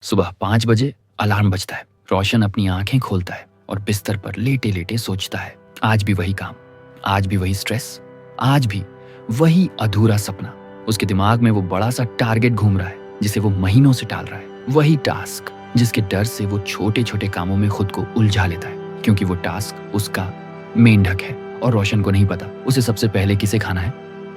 सुबह 5 बजे अलार्म बजता है। रोशन अपनी आंखें खोलता है और बिस्तर पर लेटे लेटे सोचता है, आज भी वही काम, आज भी वही स्ट्रेस, आज भी वही अधूरा सपना। उसके दिमाग में वो बड़ा सा टारगेट घूम रहा है जिसे वो महीनों से टाल रहा है। वही टास्क जिसके डर से वो छोटे छोटे कामों में खुद को उलझा लेता है, क्योंकि वो टास्क उसका मेंढक है और रोशन को नहीं पता उसे सबसे पहले किसे खाना है।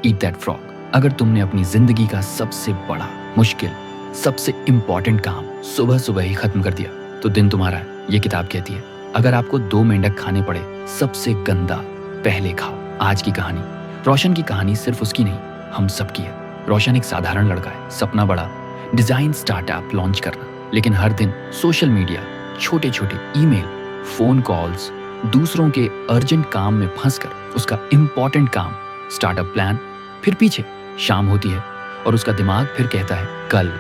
Eat that frog. अगर तुमने अपनी जिंदगी का सबसे बड़ा, मुश्किल, सबसे इंपॉर्टेंट काम सुबह सुबह ही खत्म कर दिया तो दिन तुम्हारा है, ये किताब कहती है। अगर आपको 2 मेंढक खाने पड़े, सबसे गंदा पहले खाओ। आज की कहानी, रोशन की कहानी सिर्फ उसकी नहीं, हम सबकी है। रोशन एक साधारण लड़का है, सपना बड़ा, डिजाइन स्टार्टअप लॉन्च करना, लेकिन हर दिन सोशल मीडिया, छोटे छोटे ईमेल, फोन कॉल्स, दूसरों के अर्जेंट काम में फंसकर उसका इंपॉर्टेंट काम, स्टार्टअप प्लान, फिर पीछे। शाम होती है और उसका दिमाग फिर कहता है कल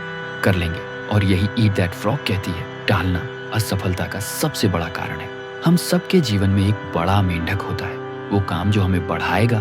कर लेंगे। और यही ईट दैट फ्रॉग कहती है, टालना असफलता का सबसे बड़ा कारण है। हम सबके जीवन में एक बड़ा मेंढक होता है, वो काम जो हमें बढ़ाएगा,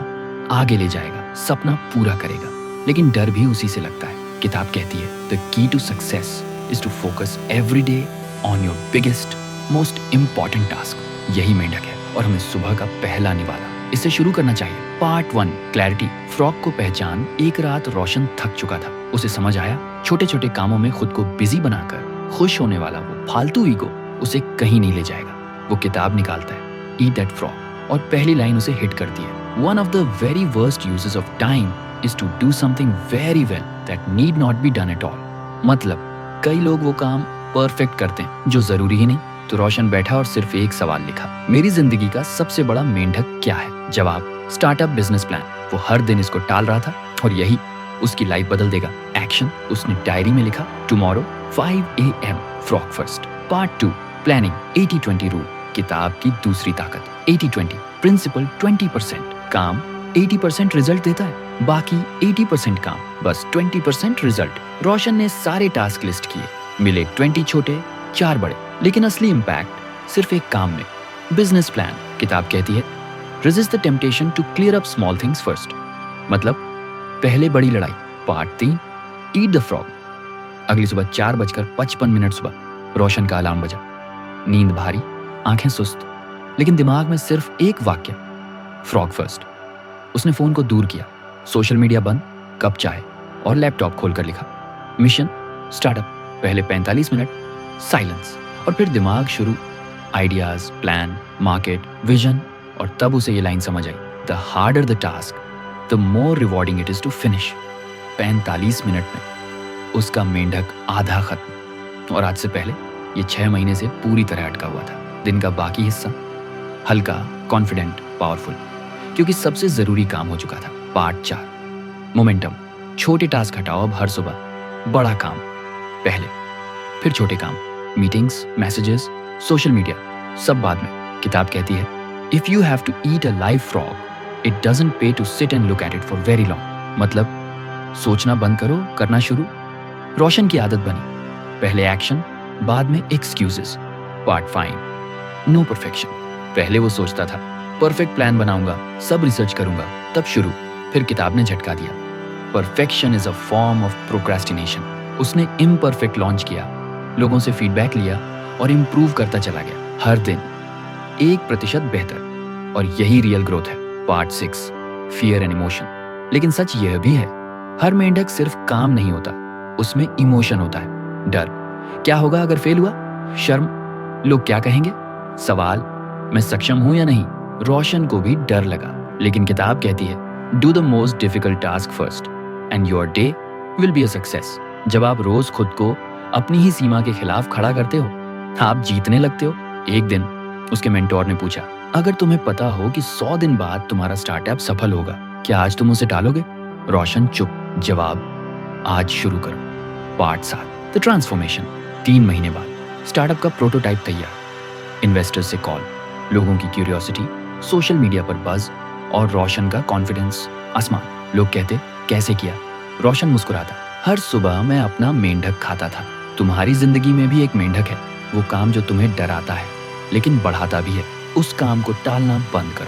आगे ले जाएगा, सपना पूरा करेगा, लेकिन डर भी उसी से लगता है। किताब कहती है the key to success is to focus every day on your biggest, most important task. यही मेंढक है और हमें सुबह का पहला निवाला इससे शुरू करना चाहिए। Part 1, clarity. फ्रॉग को पहचान। एक रात रोशन थक चुका था। उसे समझ आया, छोटे छोटे कामों में खुद को बिजी बनाकर खुश होने वाला वो फालतू ईगो उसे कहीं नहीं ले जाएगा। वो किताब निकालता है, ईट दैट फ्रॉग, और पहली लाइन उसे हिट करती है। One of the very worst uses of time is to do something very well that need not be done at all. मतलब कई लोग वो काम परफेक्ट करते हैं जो जरूरी ही नहीं। तो रोशन बैठा और सिर्फ एक सवाल लिखा, मेरी जिंदगी का सबसे बड़ा मेंढक क्या है? जवाब, स्टार्टअप बिजनेस प्लान। वो हर दिन इसको टाल रहा था और यही उसकी लाइफ बदल देगा। एक्शन, उसने डायरी में लिखा, tomorrow 5 AM, frog first. Part 2, planning, 80-20 rule. किताब की दूसरी ताकत, 80-20 प्रिंसिपल। 20% काम 80% रिजल्ट देता है, बाकी 80% काम, बस 20% रिजल्ट। रोशन ने सारे टास्क लिस्ट किए, मिले 20 छोटे, 4 बड़े, लेकिन असली इंपैक्ट सिर्फ एक काम में, बिजनेस प्लान। किताब कहती है resist the temptation to clear up small things first. मतलब पहले बड़ी लड़ाई। Part 3, eat the frog. अगली सुबह 4:55 सुबह रोशन का अलार्म बजा। नींद भारी, आंखें सुस्त, लेकिन दिमाग में सिर्फ एक वाक्य, फ्रॉग फर्स्ट। उसने फोन को दूर किया, सोशल मीडिया बंद, कप चाय और लैपटॉप खोलकर लिखा, मिशन स्टार्टअप। पहले 45 मिनट साइलेंस, और फिर दिमाग शुरू, आइडियाज, प्लान, मार्केट, विजन। और तब उसे ये लाइन समझ आई, the harder the task the more rewarding it is to finish. 45 मिनट में उसका मेंढक आधा खत्म, और आज से पहले ये 6 महीने से पूरी तरह अटका हुआ था। दिन का बाकी हिस्सा हल्का, कॉन्फिडेंट, पावरफुल, क्योंकि सबसे जरूरी काम हो चुका था। Part 4, momentum. छोटे टास्क हटाओ अब हर सुबह, बड़ा काम पहले, फिर छोटे काम, मीटिंग्स, मैसेजेस, सोशल मीडिया, सब बाद में। किताब कहती है if you have to eat a live frog it doesn't pay to sit and look at it for very long. मतलब सोचना बंद करो, करना शुरू। रोशन की आदत बनी, पहले एक्शन, बाद में एक्सक्यूजेस। Part 5, no perfection. पहले वो सोचता था परफेक्ट प्लान बनाऊंगा, सब रिसर्च करूंगा, तब शुरू। फिर किताब ने झटका दिया, perfection is a form of procrastination. उसने इम्परफेक्ट लॉन्च किया, लोगों से फीडबैक लिया और इम्प्रूव करता चला गया, हर दिन 1% बेहतर। और यही रियल ग्रोथ है। Part 6, fear and emotion. लेकिन सच यह भी है, हर मेंढक सिर्फ काम नहीं होता, उसमें इमोशन होता है। डर, क्या होगा अगर फेल हुआ? शर्म, लोग क्या कहेंगे? सवाल, मैं सक्षम हूं या नहीं? रोशन को भी डर लगा, लेकिन किताब कहती है do the most difficult task first and your day will be a success. जब आप रोज खुद को अपनी ही सीमा के खिलाफ खड़ा करते हो, आप जीतने लगते हो। एक दिन उसके मेंटोर ने पूछा, अगर तुम्हें पता हो कि 100 दिन बाद तुम्हारा स्टार्टअप सफल होगा, क्या आज तुम उसे टालोगे? रोशन चुप। जवाब, आज शुरू करो। Part 7, the transformation. 3 महीने बाद स्टार्टअप का प्रोटोटाइप तैयार, इन्वेस्टर्स से कॉल, लोगों की क्यूरियोसिटी, सोशल मीडिया पर बज़, और रोशन का कॉन्फिडेंस आसमान। लोग कहते कैसे किया? रोशन मुस्कुराता, हर सुबह मैं अपना मेंढक खाता था। तुम्हारी जिंदगी में भी एक मेंढक है, वो काम जो तुम्हें डराता है लेकिन बढ़ाता भी है। उस काम को टालना बंद करो।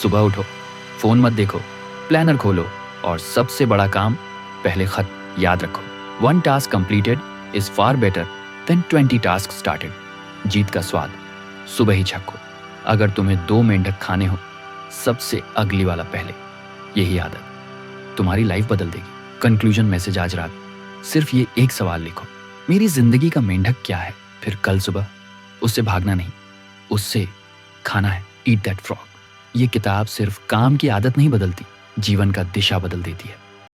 सुबह उठो, फोन मत देखो, प्लानर खोलो, और सबसे बड़ा काम पहले खत्म। याद रखो, 1 task completed is far better than 20 task started. जीत का स्वाद सुबह ही चखो। अगर तुम्हें 2 मेंढक खाने हो, सबसे अगली वाला पहले। यही आदत तुम्हारी लाइफ बदल देगी। कंक्लूजन मैसेज आज रात सिर्फ ये एक सवाल लिखो, मेरी जिंदगी का मेंढक क्या है? फिर कल सुबह उससे भागना नहीं, उससे खाना है। Eat that frog. ये किताब सिर्फ काम की आदत नहीं बदलती, जीवन का दिशा बदल देती है।